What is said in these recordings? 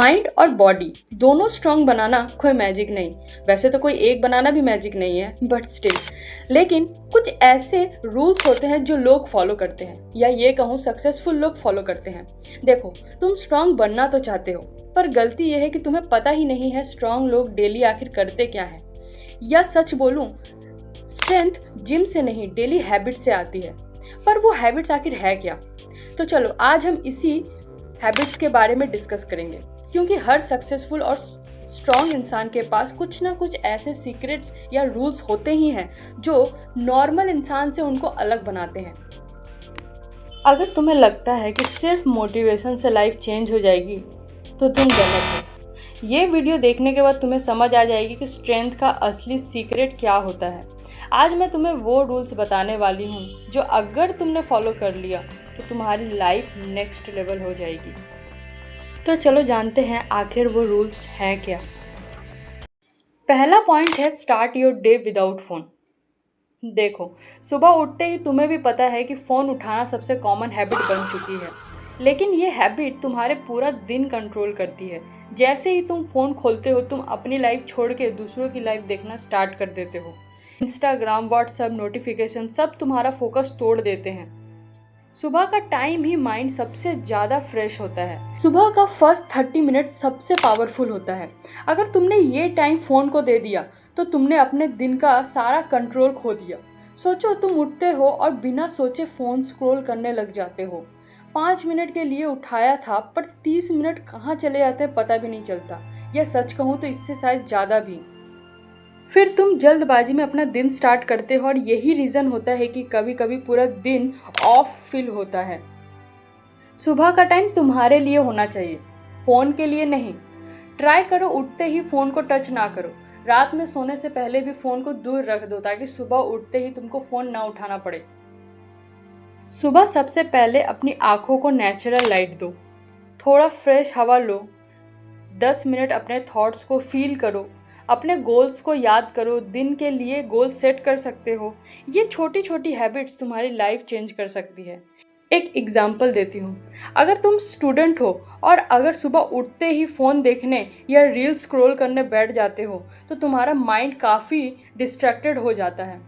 Mind और body दोनों strong बनाना कोई मैजिक नहीं। वैसे तो कोई एक बनाना भी मैजिक नहीं है, बट स्टिल। लेकिन कुछ ऐसे रूल्स होते हैं जो लोग फॉलो करते हैं, या ये कहूँ सक्सेसफुल लोग फॉलो करते हैं। देखो, तुम स्ट्रांग बनना तो चाहते हो, पर गलती यह है कि तुम्हें पता ही नहीं है स्ट्रांग लोग डेली आखिर करते क्या है। या सच बोलूं, स्ट्रेंथ जिम से नहीं, डेली हैबिट से आती है। पर वो हैबिट्स आखिर है क्या? तो चलो आज हम इसी हैबिट्स के बारे में डिस्कस करेंगे, क्योंकि हर सक्सेसफुल और स्ट्रॉन्ग इंसान के पास कुछ ना कुछ ऐसे सीक्रेट्स या रूल्स होते ही हैं जो नॉर्मल इंसान से उनको अलग बनाते हैं। अगर तुम्हें लगता है कि सिर्फ मोटिवेशन से लाइफ चेंज हो जाएगी तो तुम गलत हो। ये वीडियो देखने के बाद तुम्हें समझ आ जाएगी कि स्ट्रेंथ का असली सीक्रेट क्या होता है। आज मैं तुम्हें वो रूल्स बताने वाली हूँ जो अगर तुमने फॉलो कर लिया तो तुम्हारी लाइफ नेक्स्ट लेवल हो जाएगी। तो चलो जानते हैं आखिर वो रूल्स हैं क्या। पहला पॉइंट है start your day without phone. देखो, सुबह उठते ही तुम्हें भी पता है कि फ़ोन उठाना सबसे कॉमन हैबिट बन चुकी है, लेकिन ये हैबिट तुम्हारे पूरा दिन कंट्रोल करती है। जैसे ही तुम फ़ोन खोलते हो, तुम अपनी लाइफ छोड़ के दूसरों की लाइफ देखना स्टार्ट कर देते हो। इंस्टाग्राम, व्हाट्सएप, नोटिफिकेशन सब तुम्हारा फोकस तोड़ देते हैं। सुबह का टाइम ही माइंड सबसे ज़्यादा फ्रेश होता है। सुबह का फर्स्ट 30 मिनट सबसे पावरफुल होता है। अगर तुमने ये टाइम फ़ोन को दे दिया तो तुमने अपने दिन का सारा कंट्रोल खो दिया। सोचो, तुम उठते हो और बिना सोचे फ़ोन स्क्रॉल करने लग जाते हो। 5 मिनट के लिए उठाया था, पर 30 मिनट कहाँ चले जाते हैं पता भी नहीं चलता। या सच कहूँ तो इससे शायद ज़्यादा भी। फिर तुम जल्दबाजी में अपना दिन स्टार्ट करते हो, और यही रीज़न होता है कि कभी कभी पूरा दिन ऑफ फील होता है। सुबह का टाइम तुम्हारे लिए होना चाहिए, फ़ोन के लिए नहीं। ट्राई करो उठते ही फ़ोन को टच ना करो। रात में सोने से पहले भी फ़ोन को दूर रख दो, ताकि सुबह उठते ही तुमको फ़ोन ना उठाना पड़े। सुबह सबसे पहले अपनी आँखों को नेचुरल लाइट दो, थोड़ा फ्रेश हवा लो, 10 मिनट अपने थॉट्स को फील करो, अपने गोल्स को याद करो, दिन के लिए गोल सेट कर सकते हो। ये छोटी छोटी हैबिट्स तुम्हारी लाइफ चेंज कर सकती है। एक एग्जांपल देती हूँ। अगर तुम स्टूडेंट हो और अगर सुबह उठते ही फ़ोन देखने या रील स्क्रॉल करने बैठ जाते हो तो तुम्हारा माइंड काफ़ी डिस्ट्रैक्टेड हो जाता है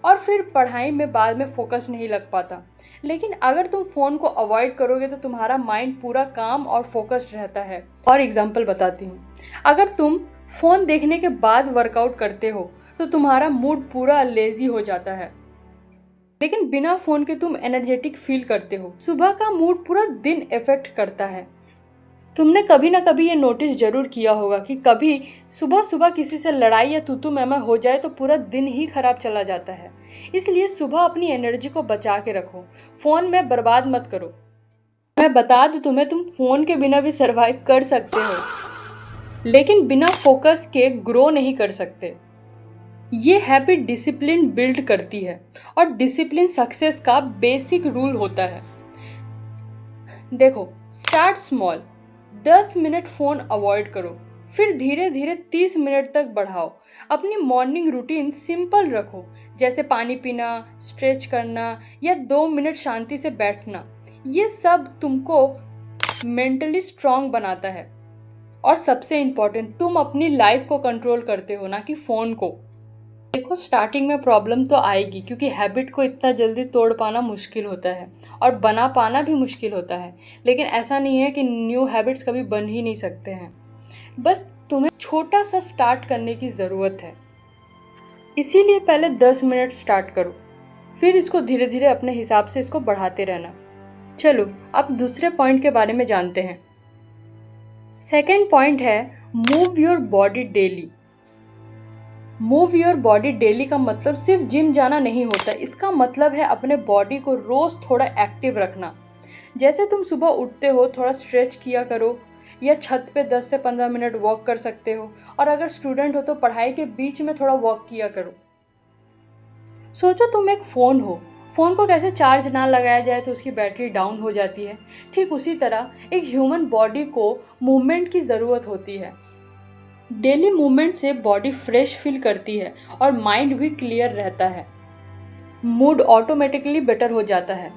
और फिर पढ़ाई में बाद में फोकस नहीं लग पाता। लेकिन अगर तुम फ़ोन को अवॉइड करोगे तो तुम्हारा माइंड पूरा काम और फोकस्ड रहता है। और एग्जांपल बताती हूँ। अगर तुम फ़ोन देखने के बाद वर्कआउट करते हो तो तुम्हारा मूड पूरा लेज़ी हो जाता है, लेकिन बिना फ़ोन के तुम एनर्जेटिक फील करते हो। सुबह का मूड पूरा दिन इफ़ेक्ट करता है। तुमने कभी ना कभी ये नोटिस ज़रूर किया होगा कि कभी सुबह सुबह किसी से लड़ाई या तू मैं हो जाए तो पूरा दिन ही खराब चला जाता है। इसलिए सुबह अपनी एनर्जी को बचा के रखो, फ़ोन में बर्बाद मत करो। मैं बता दूं तुम्हें, तुम फ़ोन के बिना भी सर्वाइव कर सकते हो, लेकिन बिना फोकस के ग्रो नहीं कर सकते। ये हैबिट डिसिप्लिन बिल्ड करती है, और डिसिप्लिन सक्सेस का बेसिक रूल होता है। देखो, start small, 10 minute phone avoid करो, फिर धीरे धीरे 30 मिनट तक बढ़ाओ। अपनी मॉर्निंग रूटीन सिंपल रखो, जैसे पानी पीना, स्ट्रेच करना या 2 मिनट शांति से बैठना। ये सब तुमको मेंटली स्ट्रांग बनाता है। और सबसे इम्पॉर्टेंट, तुम अपनी लाइफ को कंट्रोल करते हो, ना कि फ़ोन को। देखो, स्टार्टिंग में प्रॉब्लम तो आएगी, क्योंकि हैबिट को इतना जल्दी तोड़ पाना मुश्किल होता है और बना पाना भी मुश्किल होता है। लेकिन ऐसा नहीं है कि न्यू हैबिट्स कभी बन ही नहीं सकते हैं। बस तुम्हें छोटा सा स्टार्ट करने की ज़रूरत है। इसीलिए पहले 10 मिनट स्टार्ट करो, फिर इसको धीरे धीरे अपने हिसाब से इसको बढ़ाते रहना। चलो अब दूसरे पॉइंट के बारे में जानते हैं। सेकेंड पॉइंट है move your body daily. Move your body daily का मतलब सिर्फ जिम जाना नहीं होता। इसका मतलब है अपने बॉडी को रोज़ थोड़ा एक्टिव रखना। जैसे तुम सुबह उठते हो, थोड़ा स्ट्रेच किया करो, या छत पे 10 से 15 मिनट वॉक कर सकते हो। और अगर स्टूडेंट हो तो पढ़ाई के बीच में थोड़ा वॉक किया करो। सोचो, तुम एक फ़ोन हो, फ़ोन को कैसे चार्ज ना लगाया जाए तो उसकी बैटरी डाउन हो जाती है। ठीक उसी तरह एक ह्यूमन बॉडी को मूवमेंट की ज़रूरत होती है। डेली मूवमेंट से बॉडी फ्रेश फील करती है और माइंड भी क्लियर रहता है। मूड ऑटोमेटिकली बेटर हो जाता है।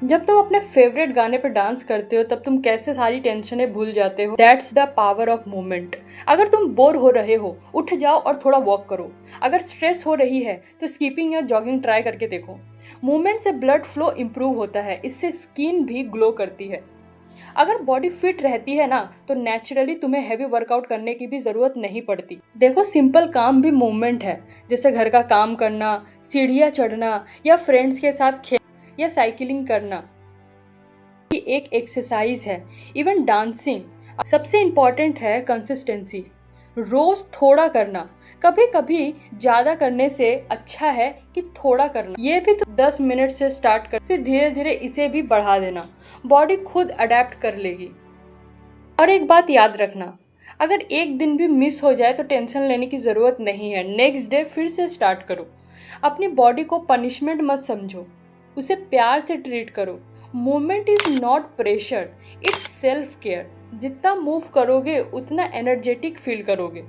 जब तुम अपने फेवरेट गाने पर डांस करते हो तब तुम कैसे सारी टेंशनें भूल जाते हो। That's the power of movement. अगर तुम बोर हो रहे हो, उठ जाओ और थोड़ा वॉक करो। अगर स्ट्रेस हो रही है तो स्कीपिंग या जॉगिंग ट्राई करके देखो। मूवमेंट से ब्लड फ्लो इम्प्रूव होता है, इससे स्किन भी ग्लो करती है। अगर बॉडी फिट रहती है ना तो नेचुरली तुम्हें हैवी वर्कआउट करने की भी ज़रूरत नहीं पड़ती। देखो, सिंपल काम भी मूवमेंट है, जैसे घर का काम करना, सीढ़ियाँ चढ़ना या फ्रेंड्स के साथ खेल या साइकिलिंग करना ये एक एक्सरसाइज है। Even dancing. सबसे इम्पॉर्टेंट है कंसिस्टेंसी। रोज थोड़ा करना, कभी कभी ज़्यादा करने से अच्छा है कि थोड़ा करना। ये भी तो 10 मिनट से स्टार्ट कर, फिर धीरे धीरे इसे भी बढ़ा देना। बॉडी खुद अडेप्ट कर लेगी। और एक बात याद रखना, अगर एक दिन भी मिस हो जाए तो टेंशन लेने की ज़रूरत नहीं है। नेक्स्ट डे फिर से स्टार्ट करो। अपनी बॉडी को पनिशमेंट मत समझो, उसे प्यार से ट्रीट करो। Movement is not pressure, it's self care. जितना मूव करोगे उतना एनर्जेटिक फील करोगे।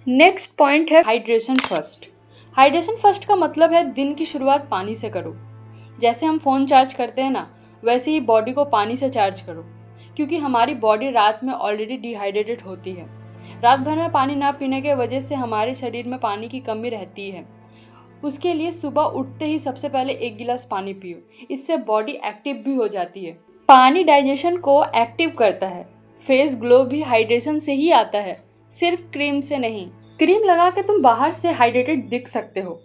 नेक्स्ट पॉइंट है हाइड्रेशन फर्स्ट। हाइड्रेशन फर्स्ट का मतलब है दिन की शुरुआत पानी से करो। जैसे हम फ़ोन चार्ज करते हैं ना, वैसे ही बॉडी को पानी से चार्ज करो, क्योंकि हमारी बॉडी रात में ऑलरेडी डिहाइड्रेटेड होती है। रात भर में पानी ना पीने के वजह से हमारे शरीर में पानी की कमी रहती है। उसके लिए सुबह उठते ही सबसे पहले 1 गिलास पानी पियो, इससे बॉडी एक्टिव भी हो जाती है। पानी डाइजेशन को एक्टिव करता है। फेस ग्लो भी हाइड्रेशन से ही आता है, सिर्फ क्रीम से नहीं। क्रीम लगा के तुम बाहर से हाइड्रेटेड दिख सकते हो,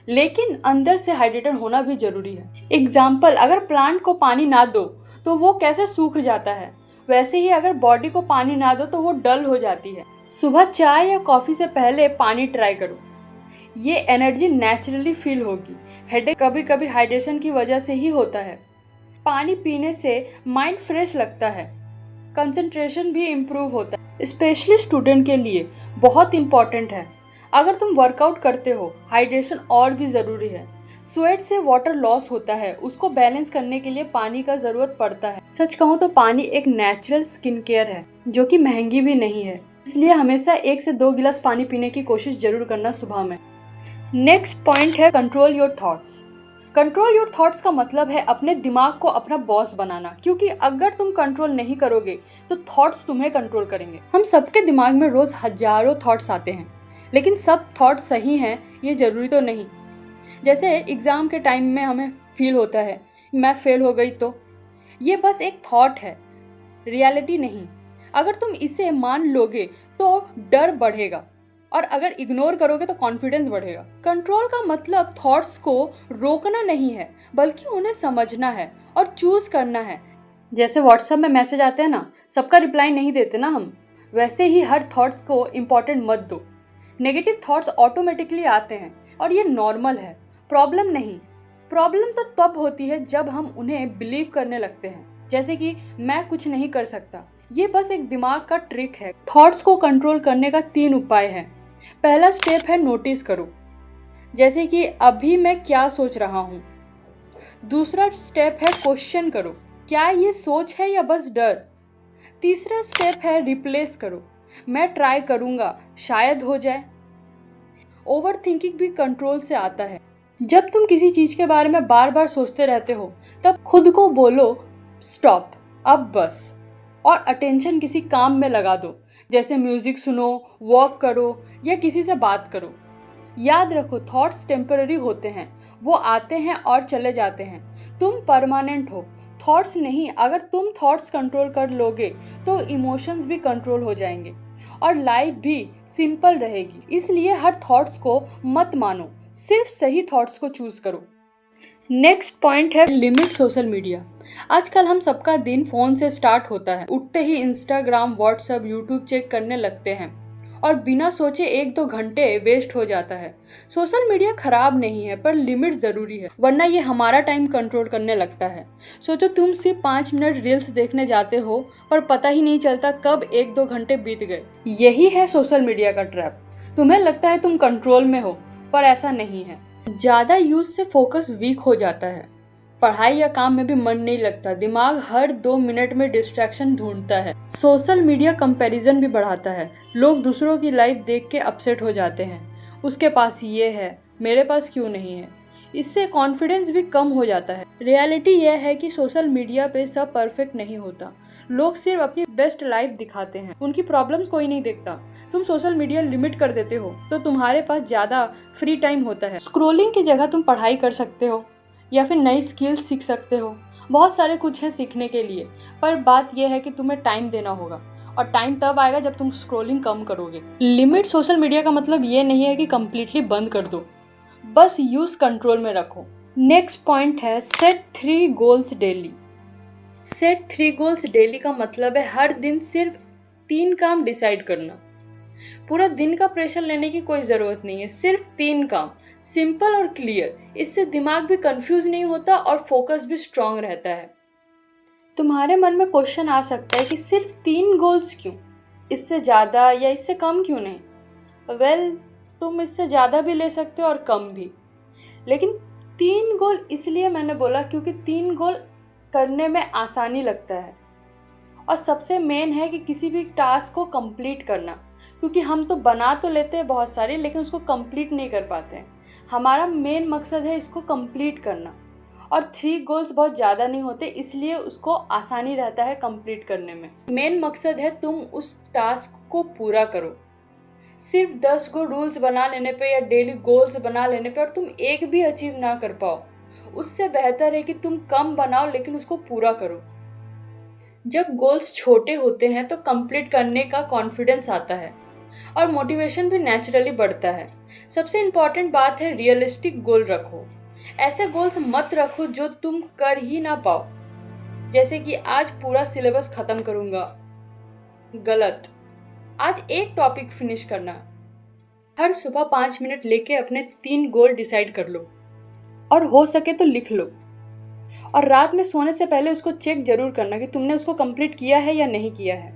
लेकिन अंदर से हाइड्रेटेड होना भी जरूरी है। एग्जाम्पल, अगर प्लांट को पानी ना दो तो वो कैसे सूख जाता है, वैसे ही अगर बॉडी को पानी ना दो तो वो डल हो जाती है। सुबह चाय या कॉफ़ी से पहले पानी ट्राई करो, ये एनर्जी नेचुरली फील होगी। हेडेक कभी कभी हाइड्रेशन की वजह से ही होता है। पानी पीने से माइंड फ्रेश लगता है, कंसंट्रेशन भी इम्प्रूव होता है। स्पेशली स्टूडेंट के लिए बहुत इम्पॉर्टेंट है। अगर तुम वर्कआउट करते हो, हाइड्रेशन और भी ज़रूरी है। स्वेट से वाटर लॉस होता है, उसको बैलेंस करने के लिए पानी का ज़रूरत पड़ता है। सच कहूँ तो पानी एक नेचुरल स्किन केयर है, जो कि महंगी भी नहीं है। इसलिए हमेशा 1 से 2 गिलास पानी पीने की कोशिश जरूर करना सुबह में। नेक्स्ट पॉइंट है control your thoughts. Control your thoughts का मतलब है अपने दिमाग को अपना बॉस बनाना, क्योंकि अगर तुम कंट्रोल नहीं करोगे तो थॉट्स तुम्हें कंट्रोल करेंगे। हम सबके दिमाग में रोज हजारों थॉट्स आते हैं, लेकिन सब थॉट्स सही हैं ये जरूरी तो नहीं। जैसे एग्जाम के टाइम में हमें फील होता है मैं फेल हो गई, तो ये बस एक थॉट है, रियलिटी नहीं। अगर तुम इसे मान लोगे तो डर बढ़ेगा, और अगर इग्नोर करोगे तो कॉन्फिडेंस बढ़ेगा। कंट्रोल का मतलब थॉट्स को रोकना नहीं है, बल्कि उन्हें समझना है और चूज करना है। जैसे व्हाट्सएप में मैसेज आते हैं ना, सबका रिप्लाई नहीं देते ना हम, वैसे ही हर थॉट्स को इम्पोर्टेंट मत दो। नेगेटिव थॉट्स ऑटोमेटिकली आते हैं और ये नॉर्मल है, प्रॉब्लम नहीं। प्रॉब्लम तो तब होती है जब हम उन्हें बिलीव करने लगते हैं, जैसे कि मैं कुछ नहीं कर सकता। ये बस एक दिमाग का ट्रिक है। थॉट्स को कंट्रोल करने का 3 उपाय हैं। पहला स्टेप है नोटिस करो, जैसे कि अभी मैं क्या सोच रहा हूँ। दूसरा स्टेप है क्वेश्चन करो, क्या ये सोच है या बस डर। तीसरा स्टेप है रिप्लेस करो, मैं ट्राई करूँगा, शायद हो जाए। ओवर थिंकिंग भी कंट्रोल से आता है। जब तुम किसी चीज़ के बारे में बार बार सोचते रहते हो तब खुद को बोलो स्टॉप, अब बस, और अटेंशन किसी काम में लगा दो, जैसे म्यूजिक सुनो, वॉक करो या किसी से बात करो। याद रखो, थॉट्स टेम्पररी होते हैं, वो आते हैं और चले जाते हैं। तुम परमानेंट हो, थॉट्स नहीं। अगर तुम थॉट्स कंट्रोल कर लोगे तो इमोशंस भी कंट्रोल हो जाएंगे और लाइफ भी सिंपल रहेगी। इसलिए हर थॉट्स को मत मानो, सिर्फ सही थॉट्स को चूज करो। नेक्स्ट पॉइंट है लिमिट सोशल मीडिया। आजकल हम सबका दिन फ़ोन से स्टार्ट होता है। उठते ही इंस्टाग्राम, व्हाट्सएप, यूट्यूब चेक करने लगते हैं और बिना सोचे 1-2 घंटे वेस्ट हो जाता है। सोशल मीडिया खराब नहीं है, पर लिमिट ज़रूरी है, वरना ये हमारा टाइम कंट्रोल करने लगता है। सोचो, तुम सिर्फ 5 मिनट रील्स देखने जाते हो पर पता ही नहीं चलता कब 1-2 घंटे बीत गए। यही है सोशल मीडिया का ट्रैप। तुम्हें लगता है तुम कंट्रोल में हो, पर ऐसा नहीं है। ज़्यादा यूज से फोकस वीक हो जाता है, पढ़ाई या काम में भी मन नहीं लगता, दिमाग हर 2 मिनट में डिस्ट्रैक्शन ढूंढता है। सोशल मीडिया कंपैरिजन भी बढ़ाता है। लोग दूसरों की लाइफ देख के अपसेट हो जाते हैं, उसके पास ये है, मेरे पास क्यों नहीं है। इससे कॉन्फिडेंस भी कम हो जाता है। रियलिटी यह है कि सोशल मीडिया पे सब परफेक्ट नहीं होता। लोग सिर्फ अपनी बेस्ट लाइफ दिखाते हैं, उनकी प्रॉब्लम्स कोई नहीं देखता। तुम सोशल मीडिया लिमिट कर देते हो तो तुम्हारे पास ज़्यादा फ्री टाइम होता है। स्क्रोलिंग की जगह तुम पढ़ाई कर सकते हो या फिर नई स्किल्स सीख सकते हो। बहुत सारे कुछ है सीखने के लिए, पर बात यह है कि तुम्हें टाइम देना होगा, और टाइम तब आएगा जब तुम स्क्रोलिंग कम करोगे। लिमिट सोशल मीडिया का मतलब ये नहीं है कि कंप्लीटली बंद कर दो, बस यूज कंट्रोल में रखो। नेक्स्ट पॉइंट है set 3 goals daily. Set 3 goals daily का मतलब है हर दिन सिर्फ 3 काम डिसाइड करना। पूरा दिन का प्रेशर लेने की कोई ज़रूरत नहीं है, सिर्फ 3 काम, सिंपल और क्लियर। इससे दिमाग भी कंफ्यूज नहीं होता और फोकस भी स्ट्रांग रहता है। तुम्हारे मन में क्वेश्चन आ सकता है कि सिर्फ 3 गोल्स क्यों, इससे ज़्यादा या इससे कम क्यों नहीं? वेल, तुम इससे ज़्यादा भी ले सकते हो और कम भी, लेकिन 3 गोल इसलिए मैंने बोला क्योंकि 3 गोल करने में आसानी लगता है, और सबसे मेन है कि किसी भी टास्क को कंप्लीट करना, क्योंकि हम तो बना तो लेते हैं बहुत सारे लेकिन उसको कंप्लीट नहीं कर पाते हैं। हमारा मेन मकसद है इसको कंप्लीट करना, और 3 गोल्स बहुत ज़्यादा नहीं होते, इसलिए उसको आसानी रहता है कंप्लीट करने में। मेन मकसद है तुम उस टास्क को पूरा करो। सिर्फ 10 गो रूल्स बना लेने पे या डेली गोल्स बना लेने पे और तुम एक भी अचीव ना कर पाओ, उससे बेहतर है कि तुम कम बनाओ लेकिन उसको पूरा करो। जब गोल्स छोटे होते हैं तो कंप्लीट करने का कॉन्फिडेंस आता है और मोटिवेशन भी नेचुरली बढ़ता है। सबसे इम्पॉर्टेंट बात है रियलिस्टिक गोल रखो। ऐसे गोल्स मत रखो जो तुम कर ही ना पाओ, जैसे कि आज पूरा सिलेबस खत्म करूंगा। गलत। आज एक टॉपिक फिनिश करना। हर सुबह 5 मिनट लेके अपने 3 गोल डिसाइड कर लो और हो सके तो लिख लो, और रात में सोने से पहले उसको चेक जरूर करना कि तुमने उसको कंप्लीट किया है या नहीं किया है।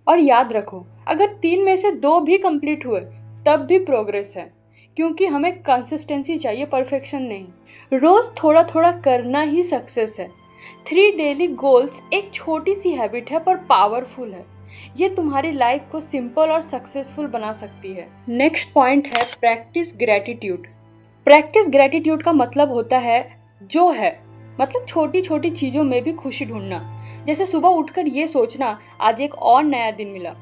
और याद रखो, अगर 3 में से 2 भी कंप्लीट हुए तब भी प्रोग्रेस है, क्योंकि हमें कंसिस्टेंसी चाहिए, परफेक्शन नहीं। रोज थोड़ा थोड़ा करना ही सक्सेस है। 3 डेली गोल्स एक छोटी सी हैबिट है पर पावरफुल है। ये तुम्हारी लाइफ को सिंपल और सक्सेसफुल बना सकती है। नेक्स्ट पॉइंट है प्रैक्टिस ग्रैटिट्यूड। प्रैक्टिस ग्रैटिट्यूड का मतलब होता है जो है, मतलब छोटी छोटी चीज़ों में भी खुशी ढूंढना। जैसे सुबह उठकर ये सोचना आज एक और नया दिन मिला।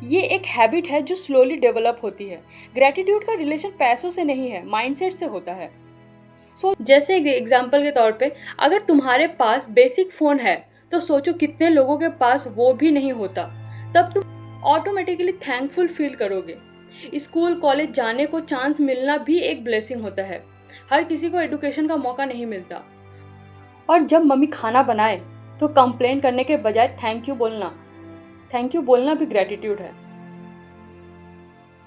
ये एक हैबिट है जो स्लोली डेवलप होती है। ग्रैटिट्यूड का रिलेशन पैसों से नहीं है, माइंडसेट से होता है। जैसे एग्जाम्पल के तौर पे, अगर तुम्हारे पास बेसिक फ़ोन है तो सोचो कितने लोगों के पास वो भी नहीं होता, तब तुम ऑटोमेटिकली थैंकफुल फील करोगे। स्कूल कॉलेज जाने को चांस मिलना भी एक ब्लेसिंग होता है। हर किसी को एजुकेशन का मौका नहीं मिलता। और जब मम्मी खाना बनाए तो कंप्लेन करने के बजाय थैंक यू बोलना भी ग्रैटिट्यूड है।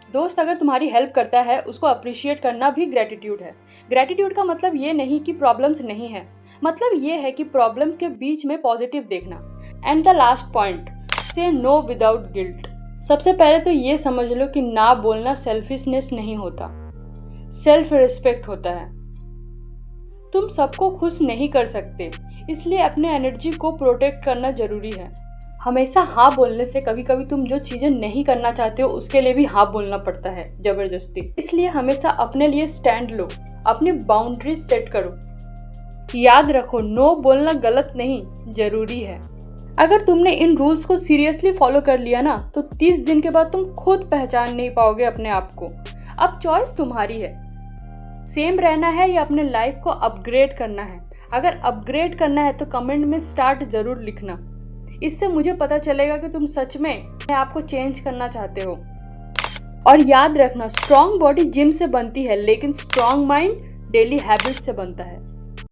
दोस्त अगर तुम्हारी हेल्प करता है उसको अप्रिशिएट करना भी ग्रैटिट्यूड है। ग्रैटिट्यूड का मतलब ये नहीं कि प्रॉब्लम्स नहीं है, मतलब ये है कि प्रॉब्लम्स के बीच में पॉजिटिव देखना। एंड द लास्ट पॉइंट, से नो विदाउट गिल्ट। सबसे पहले तो ये समझ लो कि ना बोलना सेल्फिशनेस नहीं होता, सेल्फ रिस्पेक्ट होता है। तुम सबको खुश नहीं कर सकते, इसलिए अपने एनर्जी को प्रोटेक्ट करना जरूरी है। हमेशा हाँ बोलने से कभी कभी तुम जो चीज़ें नहीं करना चाहते हो उसके लिए भी हाँ बोलना पड़ता है जबरदस्ती। इसलिए हमेशा अपने लिए स्टैंड लो, अपनी बाउंड्रीज सेट करो। याद रखो, नो बोलना गलत नहीं, जरूरी है। अगर तुमने इन रूल्स को सीरियसली फॉलो कर लिया ना, तो 30 दिन के बाद तुम खुद पहचान नहीं पाओगे अपने आप को। अब चॉइस तुम्हारी है, सेम रहना है या अपने लाइफ को अपग्रेड करना है। अगर अपग्रेड करना है तो कमेंट में स्टार्ट जरूर लिखना, इससे मुझे पता चलेगा कि तुम सच में अपने आप को चेंज करना चाहते हो। और याद रखना, स्ट्रॉन्ग बॉडी जिम से बनती है लेकिन स्ट्रॉन्ग माइंड डेली हैबिट से बनता है।